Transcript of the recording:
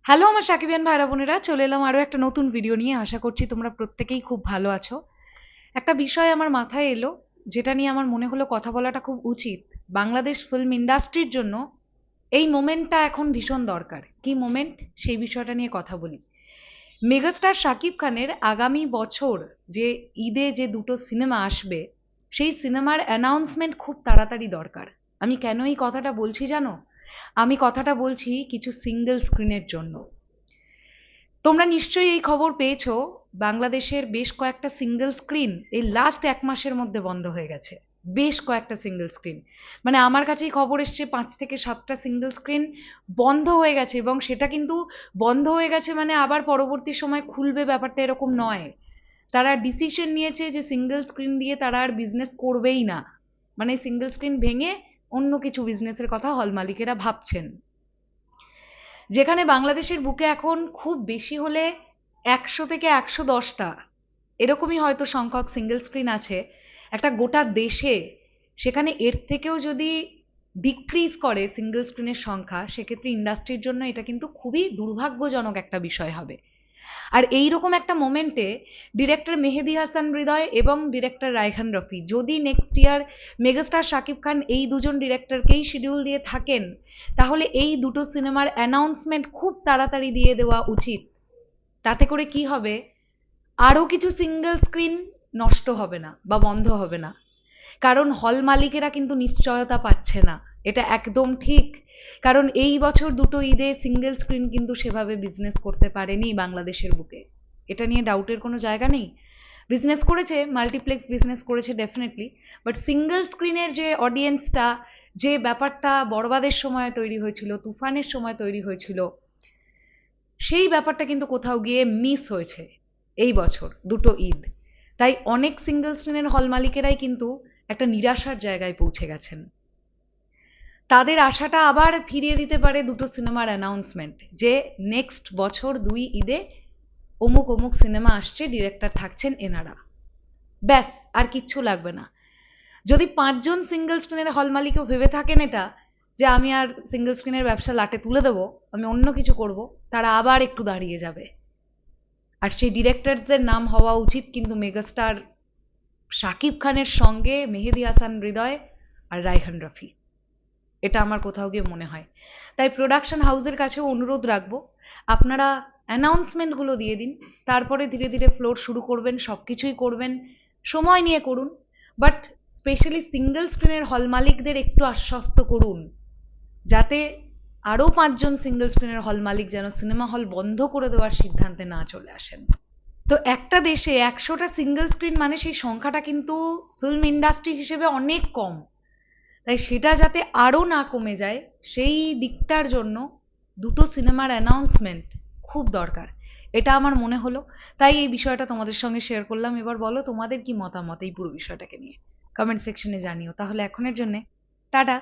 Hello আমার সাকিবিয়ান ভাইরা বোনেরা, চলে এলাম আরও একটা নতুন ভিডিও নিয়ে। আশা করছি তোমরা প্রত্যেকেই খুব ভালো আছো। একটা বিষয় আমার মাথায় এলো, যেটা নিয়ে আমার মনে হলো কথা বলাটা খুব উচিত। বাংলাদেশ ফিল্ম ইন্ডাস্ট্রির জন্য এই মোমেন্টটা এখন ভীষণ দরকার। কি মোমেন্ট, সেই বিষয়টা নিয়ে কথা বলি। মেগাস্টার শাকিব খানের আগামী বছর যে ঈদে যে দুটো সিনেমা আসবে, সেই সিনেমার অ্যানাউন্সমেন্ট খুব তাড়াতাড়ি দরকার। আমি কেন এই কথাটা বলছি জানো? আমি কথাটা বলছি কিছু সিঙ্গেল স্ক্রিনের জন্য। তোমরা নিশ্চয়ই এই খবর পেয়েছো, বাংলাদেশের বেশ কয়েকটা সিঙ্গেল স্ক্রিন এই লাস্ট 1 মাসের মধ্যে বন্ধ হয়ে গেছে। বেশ কয়েকটা সিঙ্গেল স্ক্রিন, মানে আমার কাছেই খবর এসছে 5 থেকে 7টা সিঙ্গেল স্ক্রিন বন্ধ হয়ে গেছে। এবং সেটা কিন্তু বন্ধ হয়ে গেছে মানে আবার পরবর্তী সময় খুলবে, ব্যাপারটা এরকম নয়। তারা ডিসিশন নিয়েছে যে সিঙ্গেল স্ক্রিন দিয়ে তারা আর বিজনেস করবেই না। মানে সিঙ্গেল স্ক্রিন ভেঙে অন্য কিছু বিজনেসের কথা হল মালিকেরা ভাবছেন। যেখানে বাংলাদেশের বুকে এখন খুব বেশি হলে 100 থেকে 110টা এরকমই হয়তো সংখ্যক সিঙ্গেল স্ক্রিন আছে একটা গোটা দেশে। সেখানে এর থেকেও যদি ডিক্রিজ করে সিঙ্গেল স্ক্রিনের সংখ্যা, সেক্ষেত্রে ইন্ডাস্ট্রির জন্য এটা কিন্তু খুবই দুর্ভাগ্যজনক একটা বিষয় হবে। আর এইরকম একটা মোমেন্টে ডিরেক্টর মেহেদী হাসান হৃদয় এবং ডিরেক্টর রায়হান রফি যদি next year megastar Shakib Khan এই দুজন ডিরেক্টরকেই শিডিউল দিয়ে থাকেন, তাহলে এই দুটো সিনেমার অ্যানাউন্সমেন্ট খুব তাড়াতাড়ি দিয়ে দেওয়া উচিত। তাতে করে কি হবে, আরও কিছু সিঙ্গেল স্ক্রিন নষ্ট হবে না বা বন্ধ হবে না। কারণ হল মালিকেরা কিন্তু নিশ্চয়তা পাচ্ছে না, এটা একদম ঠিক। কারণ এই বছর দুটো ঈদে সিঙ্গেল স্ক্রিন কিন্তু সেভাবে বিজনেস করতে পারেনি বাংলাদেশের বুকে। এটা নিয়ে ডাউটের কোনো জায়গা নেই। বিজনেস করেছে, মাল্টিপ্লেক্স বিজনেস করেছে ডেফিনেটলি, বাট সিঙ্গেল স্ক্রিনের যে অডিয়েন্সটা, যে ব্যাপারটা বড়বাদের সময় তৈরি হয়েছিল, তুফানের সময় তৈরি হয়েছিল, সেই ব্যাপারটা কিন্তু কোথাও গিয়ে মিস হয়েছে এই বছর দুটো ঈদ। তাই অনেক সিঙ্গেল স্ক্রিনের হল মালিকেরাই কিন্তু একটা নিরাশার জায়গায় পৌঁছে গেছেন। তাদের আশাটা আবার ফিরিয়ে দিতে পারে দুটো সিনেমার অ্যানাউন্সমেন্ট, যে নেক্সট বছর 2 ঈদে অমুক অমুক সিনেমা আসছে, ডিরেক্টর থাকছেন এনারা। ব্যাস, আর কিচ্ছু লাগবে না। যদি 5জন সিঙ্গেল স্ক্রিনের হল মালিকও ভেবে থাকেন এটা, যে আমি আর সিঙ্গেল স্ক্রিনের ব্যবসা লাটে তুলে দেবো, আমি অন্য কিছু করব, তারা আবার একটু দাঁড়িয়ে যাবে। আর সেই ডিরেক্টরদের নাম হওয়া উচিত কিন্তু মেগাস্টার শাকিব খানের সঙ্গে মেহেদী হাসান হৃদয় আর রায়হান রফি। এটা আমার কোথাও গিয়ে মনে হয়। তাই প্রোডাকশন হাউসের কাছেও অনুরোধ রাখবো, আপনারা অ্যানাউন্সমেন্টগুলো দিয়ে দিন, তারপরে ধীরে ধীরে ফ্লোর শুরু করবেন, সব কিছুই করবেন, সময় নিয়ে করুন। বাট স্পেশালি সিঙ্গেল স্ক্রিনের হল মালিকদের একটু আশ্বস্ত করুন, যাতে আরও 5জন সিঙ্গেল স্ক্রিনের হল মালিক যেন সিনেমা হল বন্ধ করে দেওয়ার সিদ্ধান্তে না চলে আসেন। তো একটা দেশে 100টা সিঙ্গেল স্ক্রিন মানে সেই সংখ্যাটা কিন্তু ফিল্ম ইন্ডাস্ট্রি হিসেবে অনেক কম। তাই সেটা যাতে আরও না কমে যায়, সেই দিকটার জন্য দুটো সিনেমার অ্যানাউন্সমেন্ট খুব দরকার, এটা আমার মনে হলো। তাই এই বিষয়টা তোমাদের সঙ্গে শেয়ার করলাম। এবার বলো তোমাদের কি মতামত এই পুরো বিষয়টাকে নিয়ে, কমেন্ট সেকশনে জানিও। তাহলে এখনের জন্যে টাটা।